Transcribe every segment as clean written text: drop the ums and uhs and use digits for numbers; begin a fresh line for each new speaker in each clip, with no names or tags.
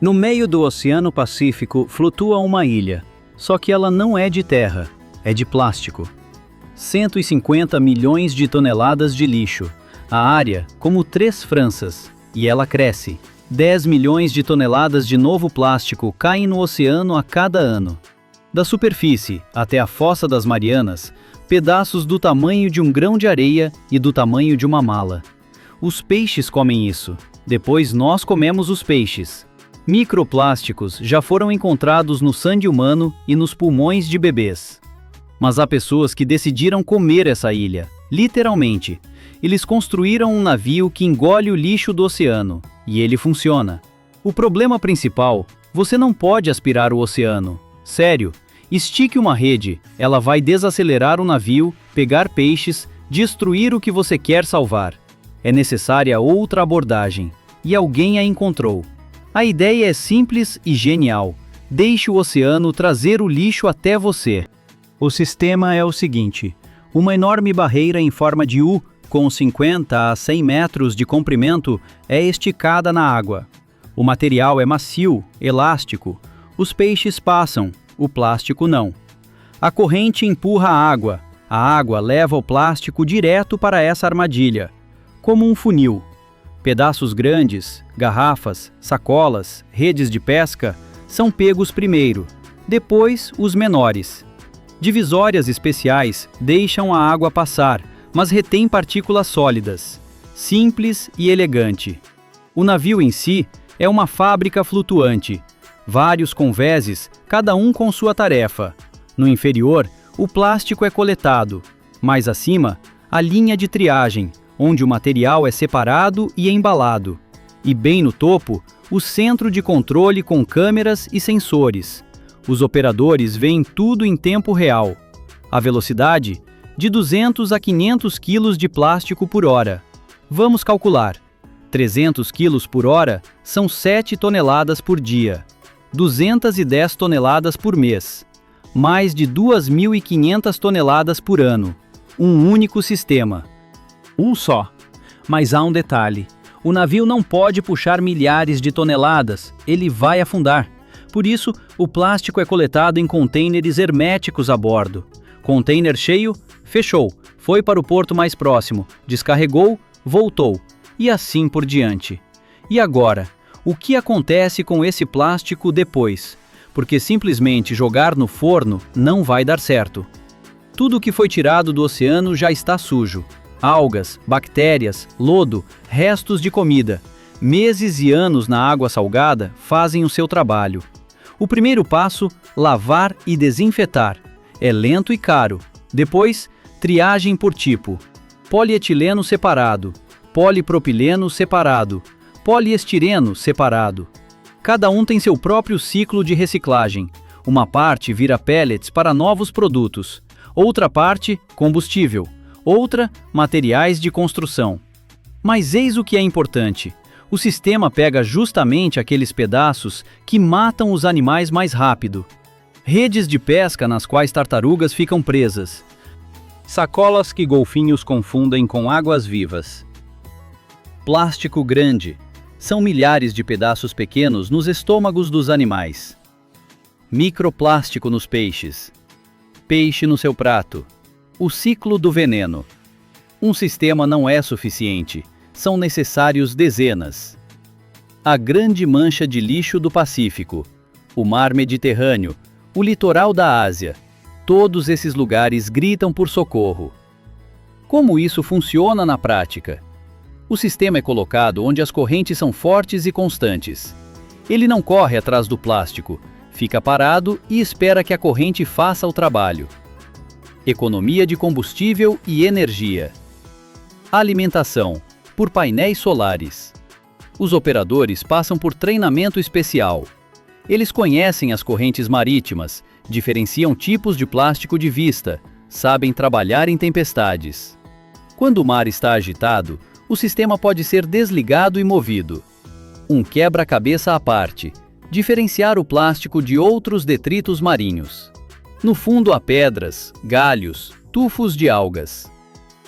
No meio do Oceano Pacífico flutua uma ilha, só que ela não é de terra, é de plástico. 150 milhões de toneladas de lixo, a área como 3 Franças, e ela cresce. 10 milhões de toneladas de novo plástico caem no oceano a cada ano. Da superfície até a Fossa das Marianas, pedaços do tamanho de um grão de areia e do tamanho de uma mala. Os peixes comem isso, depois nós comemos os peixes. Microplásticos já foram encontrados no sangue humano e nos pulmões de bebês. Mas há pessoas que decidiram comer essa ilha, literalmente. Eles construíram um navio que engole o lixo do oceano, e ele funciona. O problema principal, você não pode aspirar o oceano. Sério, estique uma rede, ela vai desacelerar o navio, pegar peixes, destruir o que você quer salvar. É necessária outra abordagem, e alguém a encontrou. A ideia é simples e genial. Deixe o oceano trazer o lixo até você. O sistema é o seguinte: uma enorme barreira em forma de U, com 50 a 100 metros de comprimento, é esticada na água. O material é macio, elástico. Os peixes passam, o plástico não. A corrente empurra a água leva o plástico direto para essa armadilha, como um funil. Pedaços grandes, garrafas, sacolas, redes de pesca, são pegos primeiro, depois os menores. Divisórias especiais deixam a água passar, mas retém partículas sólidas. Simples e elegante. O navio em si é uma fábrica flutuante. Vários convéses, cada um com sua tarefa. No inferior, o plástico é coletado. Mais acima, a linha de triagem, onde o material é separado e embalado. E bem no topo, o centro de controle com câmeras e sensores. Os operadores veem tudo em tempo real. A velocidade? De 200 a 500 kg de plástico por hora. Vamos calcular. 300 kg por hora são 7 toneladas por dia. 210 toneladas por mês. Mais de 2.500 toneladas por ano. Um único sistema. Um só. Mas há um detalhe. O navio não pode puxar milhares de toneladas. Ele vai afundar. Por isso, o plástico é coletado em contêineres herméticos a bordo. Container cheio, fechou, foi para o porto mais próximo, descarregou, voltou, e assim por diante. E agora, o que acontece com esse plástico depois? Porque simplesmente jogar no forno não vai dar certo. Tudo que foi tirado do oceano já está sujo. Algas, bactérias, lodo, restos de comida. Meses e anos na água salgada fazem o seu trabalho. O primeiro passo, lavar e desinfetar. É lento e caro. Depois, triagem por tipo. Polietileno separado, polipropileno separado, poliestireno separado. Cada um tem seu próprio ciclo de reciclagem. Uma parte vira pellets para novos produtos. Outra parte, combustível. Outra, materiais de construção. Mas eis o que é importante. O sistema pega justamente aqueles pedaços que matam os animais mais rápido. Redes de pesca nas quais tartarugas ficam presas. Sacolas que golfinhos confundem com águas vivas. Plástico grande. São milhares de pedaços pequenos nos estômagos dos animais. Microplástico nos peixes. Peixe no seu prato. O ciclo do veneno. Um sistema não é suficiente. São necessários dezenas. A grande mancha de lixo do Pacífico, o mar Mediterrâneo, o litoral da Ásia, todos esses lugares gritam por socorro. Como isso funciona na prática? O sistema é colocado onde as correntes são fortes e constantes. Ele não corre atrás do plástico, fica parado e espera que a corrente faça o trabalho. Economia de combustível e energia. Alimentação. Por painéis solares. Os operadores passam por treinamento especial. Eles conhecem as correntes marítimas, diferenciam tipos de plástico de vista, sabem trabalhar em tempestades. Quando o mar está agitado, o sistema pode ser desligado e movido. Um quebra-cabeça à parte, diferenciar o plástico de outros detritos marinhos. No fundo há pedras, galhos, tufos de algas.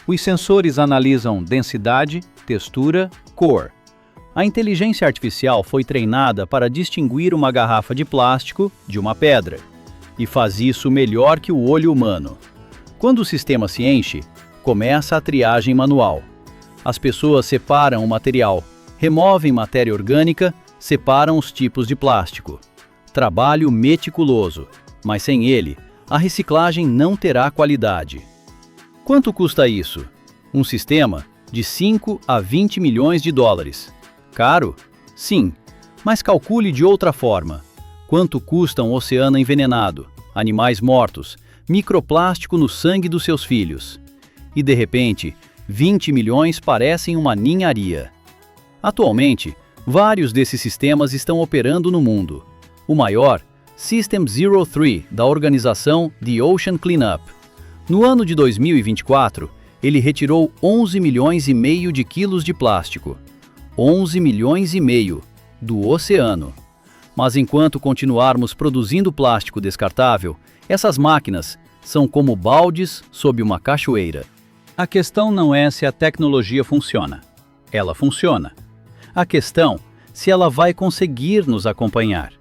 Os sensores analisam densidade, textura, cor. A inteligência artificial foi treinada para distinguir uma garrafa de plástico de uma pedra, e faz isso melhor que o olho humano. Quando o sistema se enche, começa a triagem manual. As pessoas separam o material, removem matéria orgânica, separam os tipos de plástico. Trabalho meticuloso, mas sem ele, a reciclagem não terá qualidade. Quanto custa isso? Um sistema de 5 a 20 milhões de dólares. Caro? Sim, mas calcule de outra forma. Quanto custa um oceano envenenado, animais mortos, microplástico no sangue dos seus filhos? E de repente, 20 milhões parecem uma ninharia. Atualmente, vários desses sistemas estão operando no mundo. O maior, System 03, da organização The Ocean Cleanup. No ano de 2024, ele retirou 11 milhões e meio de quilos de plástico. 11 milhões e meio do oceano. Mas enquanto continuarmos produzindo plástico descartável, essas máquinas são como baldes sob uma cachoeira. A questão não é se a tecnologia funciona. Ela funciona. A questão é se ela vai conseguir nos acompanhar.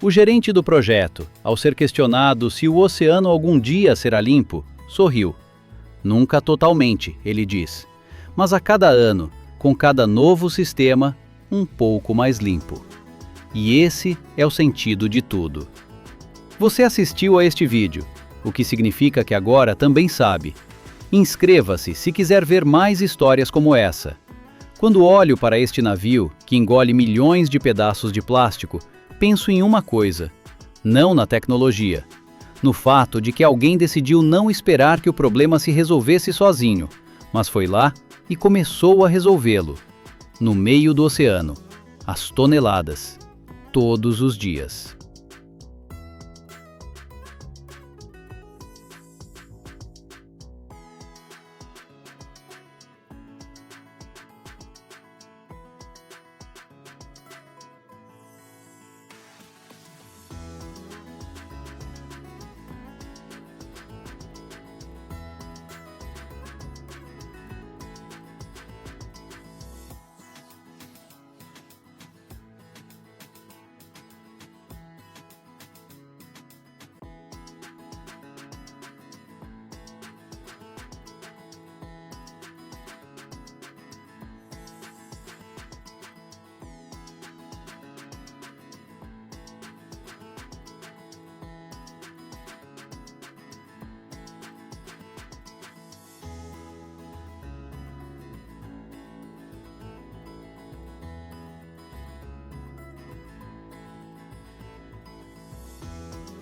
O gerente do projeto, ao ser questionado se o oceano algum dia será limpo, sorriu. Nunca totalmente, ele diz, mas a cada ano, com cada novo sistema, um pouco mais limpo. E esse é o sentido de tudo. Você assistiu a este vídeo, o que significa que agora também sabe. Inscreva-se se quiser ver mais histórias como essa. Quando olho para este navio, que engole milhões de pedaços de plástico, penso em uma coisa: não na tecnologia. No fato de que alguém decidiu não esperar que o problema se resolvesse sozinho, mas foi lá e começou a resolvê-lo. No meio do oceano, às toneladas, todos os dias.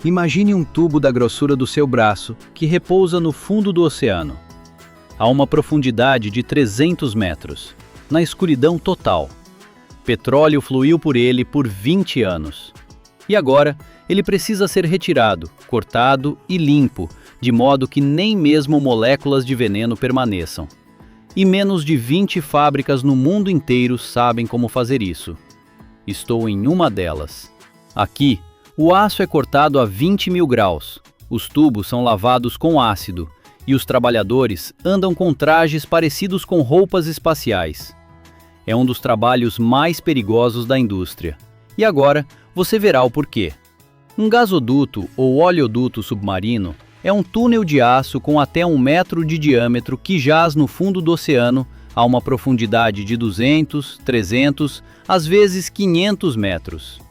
Imagine um tubo da grossura do seu braço que repousa no fundo do oceano, a uma profundidade de 300 metros, na escuridão total. Petróleo fluiu por ele por 20 anos. E agora, ele precisa ser retirado, cortado e limpo, de modo que nem mesmo moléculas de veneno permaneçam. E menos de 20 fábricas no mundo inteiro sabem como fazer isso. Estou em uma delas. Aqui, o aço é cortado a 20 mil graus, os tubos são lavados com ácido e os trabalhadores andam com trajes parecidos com roupas espaciais. É um dos trabalhos mais perigosos da indústria. E agora você verá o porquê. Um gasoduto ou oleoduto submarino é um túnel de aço com até 1 metro de diâmetro que jaz no fundo do oceano a uma profundidade de 200, 300, às vezes 500 metros.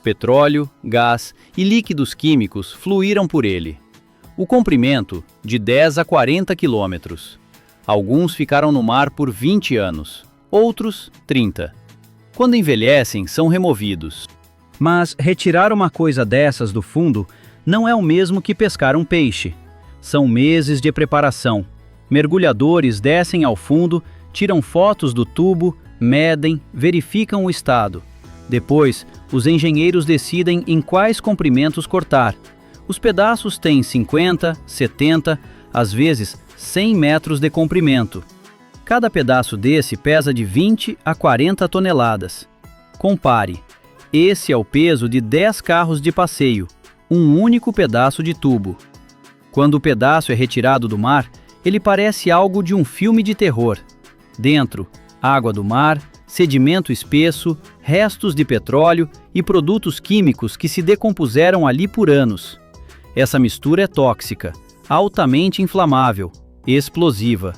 Petróleo, gás e líquidos químicos fluíram por ele. O comprimento, de 10 a 40 quilômetros. Alguns ficaram no mar por 20 anos, outros 30. Quando envelhecem, são removidos. Mas retirar uma coisa dessas do fundo não é o mesmo que pescar um peixe. São meses de preparação. Mergulhadores descem ao fundo, tiram fotos do tubo, medem, verificam o estado. Depois, os engenheiros decidem em quais comprimentos cortar. Os pedaços têm 50, 70, às vezes 100 metros de comprimento. Cada pedaço desse pesa de 20 a 40 toneladas. Compare, esse é o peso de 10 carros de passeio, um único pedaço de tubo. Quando o pedaço é retirado do mar, ele parece algo de um filme de terror. Dentro, água do mar, sedimento espesso, restos de petróleo e produtos químicos que se decompuseram ali por anos. Essa mistura é tóxica, altamente inflamável, explosiva.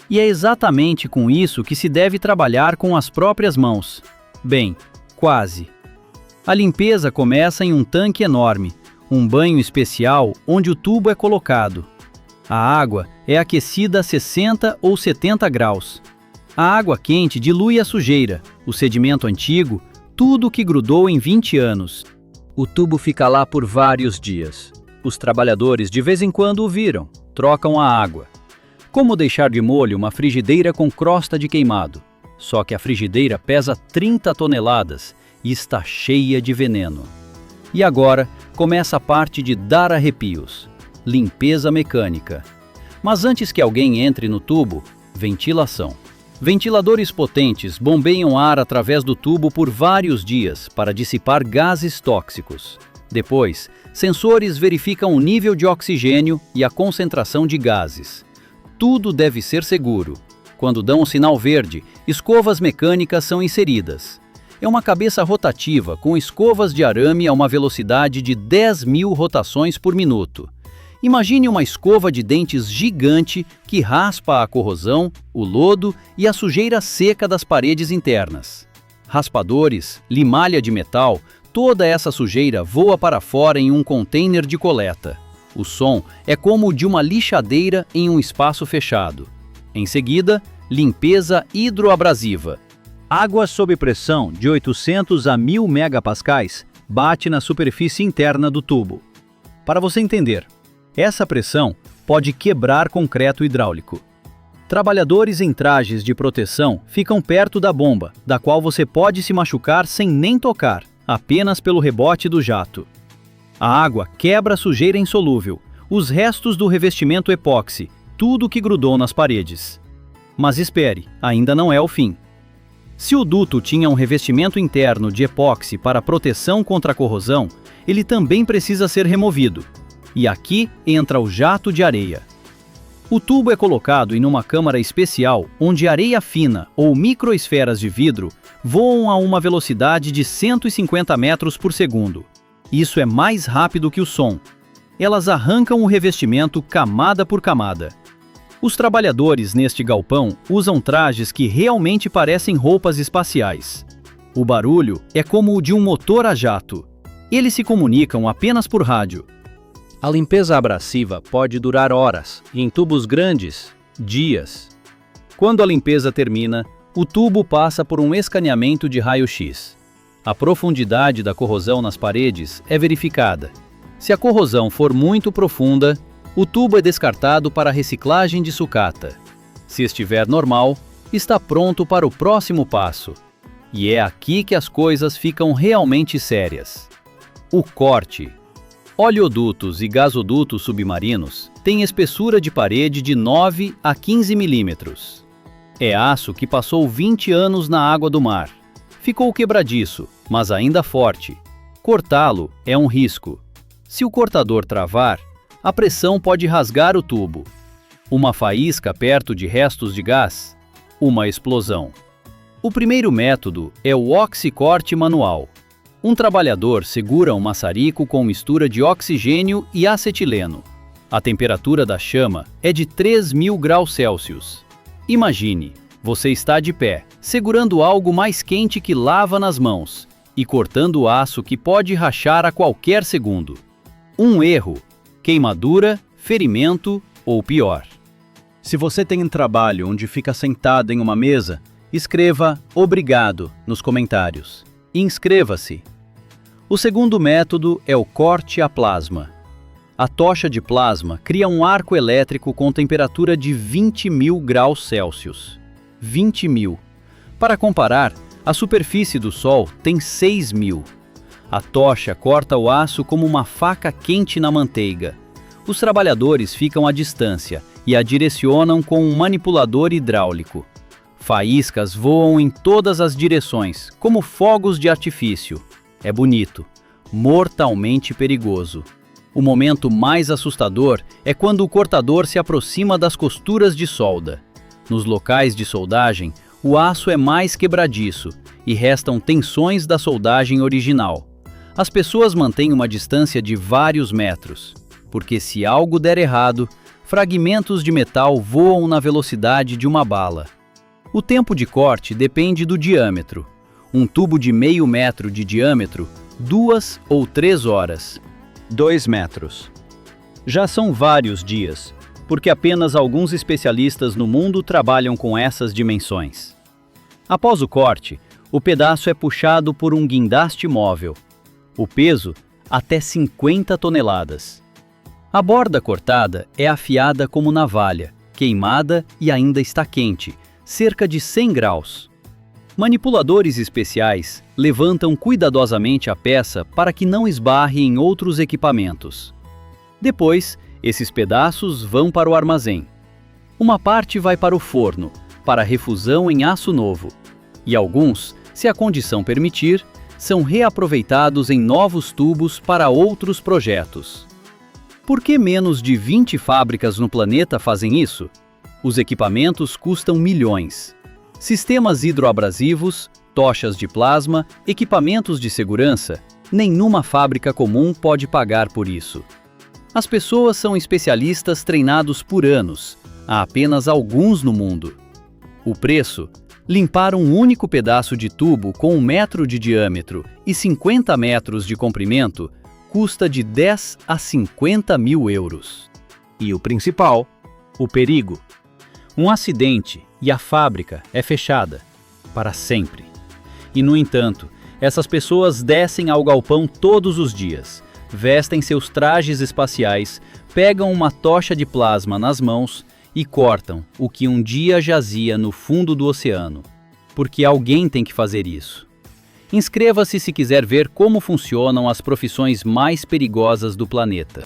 E é exatamente com isso que se deve trabalhar com as próprias mãos. Bem, quase. A limpeza começa em um tanque enorme, um banho especial onde o tubo é colocado. A água é aquecida a 60 ou 70 graus. A água quente dilui a sujeira, o sedimento antigo, tudo que grudou em 20 anos. O tubo fica lá por vários dias. Os trabalhadores de vez em quando o viram, trocam a água. Como deixar de molho uma frigideira com crosta de queimado? Só que a frigideira pesa 30 toneladas e está cheia de veneno. E agora começa a parte de dar arrepios: limpeza mecânica. Mas antes que alguém entre no tubo, ventilação. Ventiladores potentes bombeiam ar através do tubo por vários dias para dissipar gases tóxicos. Depois, sensores verificam o nível de oxigênio e a concentração de gases. Tudo deve ser seguro. Quando dão um sinal verde, escovas mecânicas são inseridas. É uma cabeça rotativa com escovas de arame a uma velocidade de 10.000 rotações por minuto. Imagine uma escova de dentes gigante que raspa a corrosão, o lodo e a sujeira seca das paredes internas. Raspadores, limalha de metal, toda essa sujeira voa para fora em um container de coleta. O som é como o de uma lixadeira em um espaço fechado. Em seguida, limpeza hidroabrasiva. Água sob pressão de 800 a 1000 megapascais bate na superfície interna do tubo. Para você entender, essa pressão pode quebrar concreto hidráulico. Trabalhadores em trajes de proteção ficam perto da bomba, da qual você pode se machucar sem nem tocar, apenas pelo rebote do jato. A água quebra a sujeira insolúvel, os restos do revestimento epóxi, tudo que grudou nas paredes. Mas espere, ainda não é o fim. Se o duto tinha um revestimento interno de epóxi para proteção contra a corrosão, ele também precisa ser removido. E aqui entra o jato de areia. O tubo é colocado em uma câmara especial onde areia fina ou microesferas de vidro voam a uma velocidade de 150 metros por segundo. Isso é mais rápido que o som. Elas arrancam o revestimento camada por camada. Os trabalhadores neste galpão usam trajes que realmente parecem roupas espaciais. O barulho é como o de um motor a jato. Eles se comunicam apenas por rádio. A limpeza abrasiva pode durar horas e, em tubos grandes, dias. Quando a limpeza termina, o tubo passa por um escaneamento de raio-x. A profundidade da corrosão nas paredes é verificada. Se a corrosão for muito profunda, o tubo é descartado para reciclagem de sucata. Se estiver normal, está pronto para o próximo passo. E é aqui que as coisas ficam realmente sérias. O corte. Oleodutos e gasodutos submarinos têm espessura de parede de 9 a 15 milímetros. É aço que passou 20 anos na água do mar. Ficou quebradiço, mas ainda forte. Cortá-lo é um risco. Se o cortador travar, a pressão pode rasgar o tubo. Uma faísca perto de restos de gás, uma explosão. O primeiro método é o oxicorte manual. Um trabalhador segura um maçarico com mistura de oxigênio e acetileno. A temperatura da chama é de 3.000 graus Celsius. Imagine, você está de pé, segurando algo mais quente que lava nas mãos e cortando o aço que pode rachar a qualquer segundo. Um erro, queimadura, ferimento ou pior. Se você tem um trabalho onde fica sentado em uma mesa, escreva "obrigado" nos comentários. Inscreva-se. O segundo método é o corte a plasma. A tocha de plasma cria um arco elétrico com temperatura de 20.000 graus Celsius. 20.000. Para comparar, a superfície do Sol tem 6.000. A tocha corta o aço como uma faca quente na manteiga. Os trabalhadores ficam à distância e a direcionam com um manipulador hidráulico. Faíscas voam em todas as direções, como fogos de artifício. É bonito, mortalmente perigoso. O momento mais assustador é quando o cortador se aproxima das costuras de solda. Nos locais de soldagem, o aço é mais quebradiço e restam tensões da soldagem original. As pessoas mantêm uma distância de vários metros, porque se algo der errado, fragmentos de metal voam na velocidade de uma bala. O tempo de corte depende do diâmetro. Um tubo de meio metro de diâmetro, 2 ou 3 horas. 2 metros. Já são vários dias, porque apenas alguns especialistas no mundo trabalham com essas dimensões. Após o corte, o pedaço é puxado por um guindaste móvel. O peso, até 50 toneladas. A borda cortada é afiada como navalha, queimada e ainda está quente, cerca de 100 graus. Manipuladores especiais levantam cuidadosamente a peça para que não esbarre em outros equipamentos. Depois, esses pedaços vão para o armazém. Uma parte vai para o forno, para refusão em aço novo, e alguns, se a condição permitir, são reaproveitados em novos tubos para outros projetos. Por que menos de 20 fábricas no planeta fazem isso? Os equipamentos custam milhões. Sistemas hidroabrasivos, tochas de plasma, equipamentos de segurança, nenhuma fábrica comum pode pagar por isso. As pessoas são especialistas treinados por anos, há apenas alguns no mundo. O preço? Limpar um único pedaço de tubo com 1 metro de diâmetro e 50 metros de comprimento custa de 10 a 50 mil euros. E o principal, o perigo. Um acidente e a fábrica é fechada para sempre. E, no entanto, essas pessoas descem ao galpão todos os dias, vestem seus trajes espaciais, pegam uma tocha de plasma nas mãos e cortam o que um dia jazia no fundo do oceano. Porque alguém tem que fazer isso. Inscreva-se se quiser ver como funcionam as profissões mais perigosas do planeta.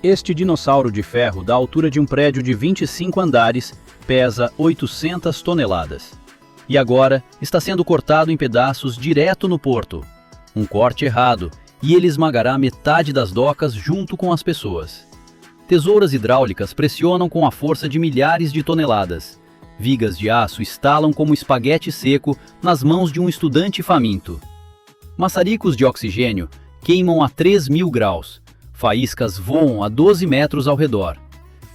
Este dinossauro de ferro, da altura de um prédio de 25 andares, pesa 800 toneladas. E agora está sendo cortado em pedaços direto no porto. Um corte errado, e ele esmagará metade das docas junto com as pessoas. Tesouras hidráulicas pressionam com a força de milhares de toneladas. Vigas de aço estalam como espaguete seco nas mãos de um estudante faminto. Maçaricos de oxigênio queimam a 3.000 graus. Faíscas voam a 12 metros ao redor.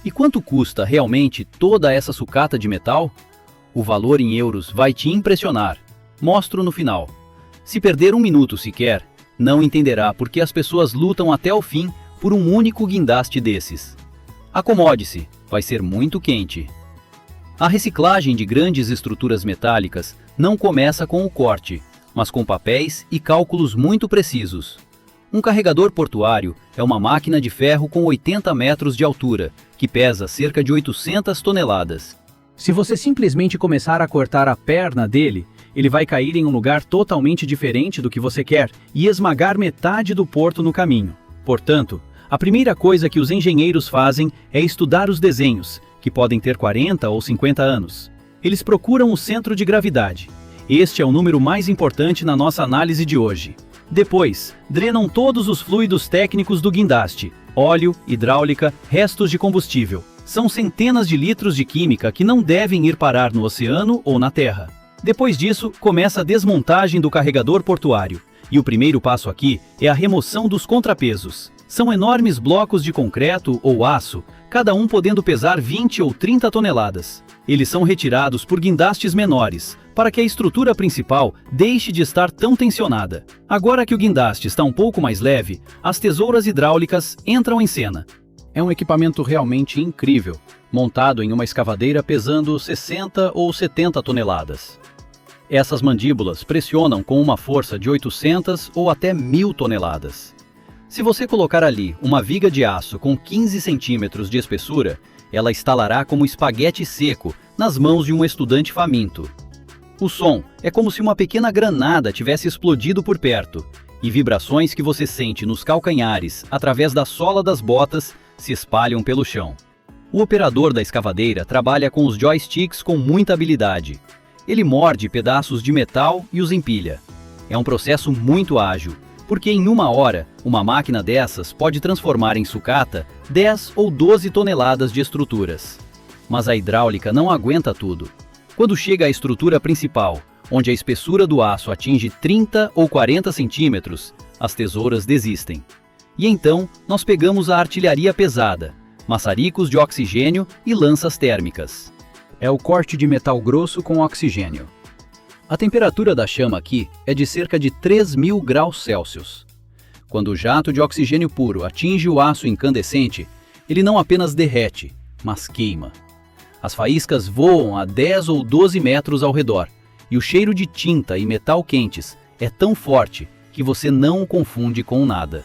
E quanto custa realmente toda essa sucata de metal? O valor em euros vai te impressionar. Mostro no final. Se perder um minuto sequer, não entenderá por que as pessoas lutam até o fim por um único guindaste desses. Acomode-se, vai ser muito quente. A reciclagem de grandes estruturas metálicas não começa com o corte, mas com papéis e cálculos muito precisos. Um carregador portuário é uma máquina de ferro com 80 metros de altura, que pesa cerca de 800 toneladas. Se você simplesmente começar a cortar a perna dele, ele vai cair em um lugar totalmente diferente do que você quer e esmagar metade do porto no caminho. Portanto, a primeira coisa que os engenheiros fazem é estudar os desenhos, que podem ter 40 ou 50 anos. Eles procuram o centro de gravidade. Este é o número mais importante na nossa análise de hoje. Depois, drenam todos os fluidos técnicos do guindaste, óleo, hidráulica, restos de combustível. São centenas de litros de química que não devem ir parar no oceano ou na terra. Depois disso, começa a desmontagem do carregador portuário. E o primeiro passo aqui é a remoção dos contrapesos. São enormes blocos de concreto ou aço, cada um podendo pesar 20 ou 30 toneladas. Eles são retirados por guindastes menores, para que a estrutura principal deixe de estar tão tensionada. Agora que o guindaste está um pouco mais leve, as tesouras hidráulicas entram em cena. É um equipamento realmente incrível, montado em uma escavadeira pesando 60 ou 70 toneladas. Essas mandíbulas pressionam com uma força de 800 ou até 1000 toneladas. Se você colocar ali uma viga de aço com 15 centímetros de espessura, ela estalará como espaguete seco nas mãos de um estudante faminto. O som é como se uma pequena granada tivesse explodido por perto, e vibrações que você sente nos calcanhares através da sola das botas se espalham pelo chão. O operador da escavadeira trabalha com os joysticks com muita habilidade. Ele morde pedaços de metal e os empilha. É um processo muito ágil, porque em uma hora, uma máquina dessas pode transformar em sucata 10 ou 12 toneladas de estruturas. Mas a hidráulica não aguenta tudo. Quando chega à estrutura principal, onde a espessura do aço atinge 30 ou 40 centímetros, as tesouras desistem. E então, nós pegamos a artilharia pesada, maçaricos de oxigênio e lanças térmicas. É o corte de metal grosso com oxigênio. A temperatura da chama aqui é de cerca de 3.000 graus Celsius. Quando o jato de oxigênio puro atinge o aço incandescente, ele não apenas derrete, mas queima. As faíscas voam a 10 ou 12 metros ao redor, e o cheiro de tinta e metal quentes é tão forte que você não o confunde com nada.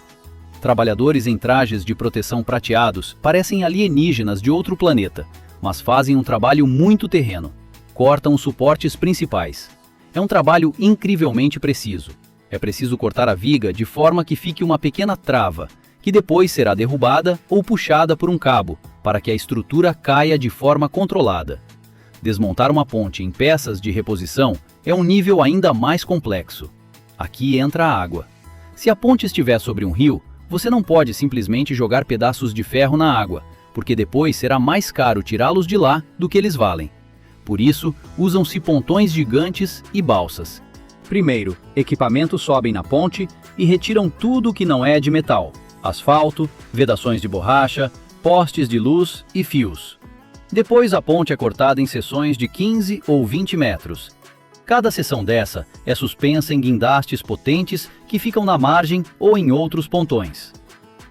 Trabalhadores em trajes de proteção prateados parecem alienígenas de outro planeta, mas fazem um trabalho muito terreno. Cortam os suportes principais. É um trabalho incrivelmente preciso. É preciso cortar a viga de forma que fique uma pequena trava, que depois será derrubada ou puxada por um cabo, para que a estrutura caia de forma controlada. Desmontar uma ponte em peças de reposição é um nível ainda mais complexo. Aqui entra a água. Se a ponte estiver sobre um rio, você não pode simplesmente jogar pedaços de ferro na água, porque depois será mais caro tirá-los de lá do que eles valem. Por isso, usam-se pontões gigantes e balsas. Primeiro, equipamentos sobem na ponte e retiram tudo que não é de metal: asfalto, vedações de borracha, postes de luz e fios. Depois a ponte é cortada em seções de 15 ou 20 metros. Cada seção dessa é suspensa em guindastes potentes que ficam na margem ou em outros pontões.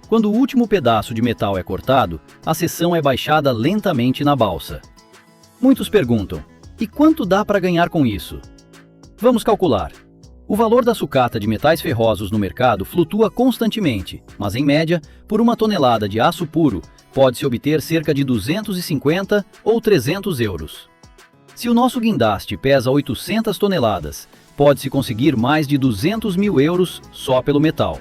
Quando o último pedaço de metal é cortado, a seção é baixada lentamente na balsa. Muitos perguntam: e quanto dá para ganhar com isso? Vamos calcular. O valor da sucata de metais ferrosos no mercado flutua constantemente, mas em média, por uma tonelada de aço puro, pode-se obter cerca de 250 ou 300 euros. Se o nosso guindaste pesa 800 toneladas, pode-se conseguir mais de 200.000 euros só pelo metal.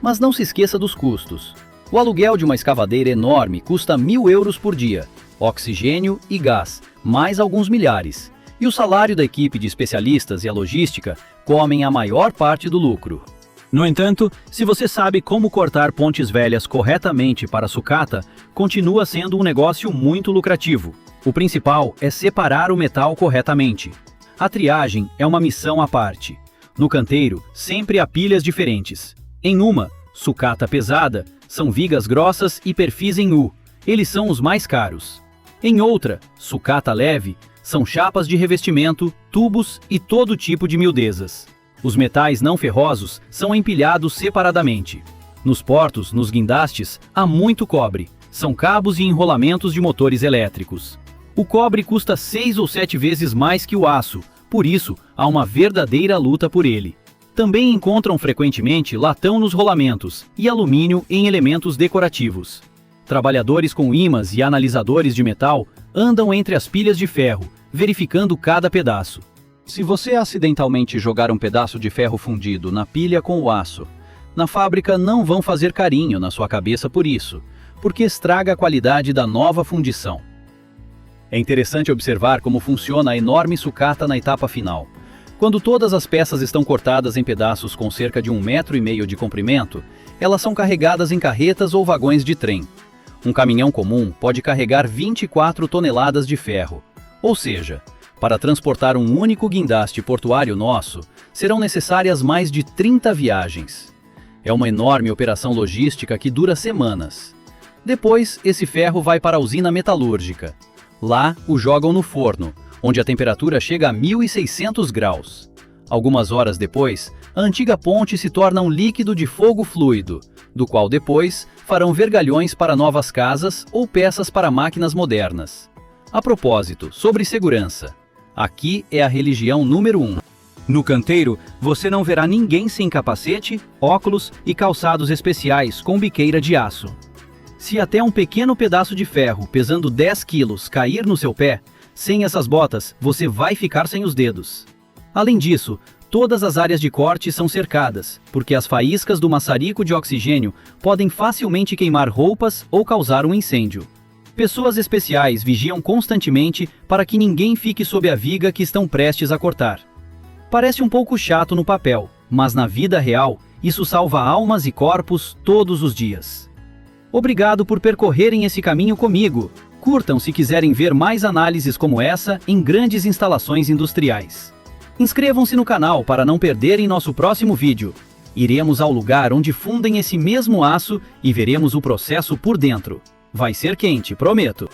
Mas não se esqueça dos custos. O aluguel de uma escavadeira enorme custa 1.000 euros por dia, oxigênio e gás, mais alguns milhares. E o salário da equipe de especialistas e a logística comem a maior parte do lucro. No entanto, se você sabe como cortar pontes velhas corretamente para sucata, continua sendo um negócio muito lucrativo. O principal é separar o metal corretamente. A triagem é uma missão à parte. No canteiro, sempre há pilhas diferentes. Em uma, sucata pesada, são vigas grossas e perfis em U. Eles são os mais caros. Em outra, sucata leve, são chapas de revestimento, tubos e todo tipo de miudezas. Os metais não ferrosos são empilhados separadamente. Nos portos, nos guindastes, há muito cobre. São cabos e enrolamentos de motores elétricos. O cobre custa 6 ou 7 vezes mais que o aço, por isso há uma verdadeira luta por ele. Também encontram frequentemente latão nos rolamentos e alumínio em elementos decorativos. Trabalhadores com ímãs e analisadores de metal andam entre as pilhas de ferro, verificando cada pedaço. Se você acidentalmente jogar um pedaço de ferro fundido na pilha com o aço, na fábrica não vão fazer carinho na sua cabeça por isso, porque estraga a qualidade da nova fundição. É interessante observar como funciona a enorme sucata na etapa final. Quando todas as peças estão cortadas em pedaços com cerca de 1,5 metro de comprimento, elas são carregadas em carretas ou vagões de trem. Um caminhão comum pode carregar 24 toneladas de ferro, ou seja, para transportar um único guindaste portuário nosso, serão necessárias mais de 30 viagens. É uma enorme operação logística que dura semanas. Depois, esse ferro vai para a usina metalúrgica. Lá, o jogam no forno, onde a temperatura chega a 1.600 graus. Algumas horas depois, a antiga ponte se torna um líquido de fogo fluido, do qual depois farão vergalhões para novas casas ou peças para máquinas modernas. A propósito, sobre segurança. Aqui é a religião número 1. No canteiro, você não verá ninguém sem capacete, óculos e calçados especiais com biqueira de aço. Se até um pequeno pedaço de ferro pesando 10 quilos cair no seu pé, sem essas botas, você vai ficar sem os dedos. Além disso, todas as áreas de corte são cercadas, porque as faíscas do maçarico de oxigênio podem facilmente queimar roupas ou causar um incêndio. Pessoas especiais vigiam constantemente para que ninguém fique sob a viga que estão prestes a cortar. Parece um pouco chato no papel, mas na vida real, isso salva almas e corpos todos os dias. Obrigado por percorrerem esse caminho comigo. Curtam se quiserem ver mais análises como essa em grandes instalações industriais. Inscrevam-se no canal para não perderem nosso próximo vídeo. Iremos ao lugar onde fundem esse mesmo aço e veremos o processo por dentro. Vai ser quente, prometo!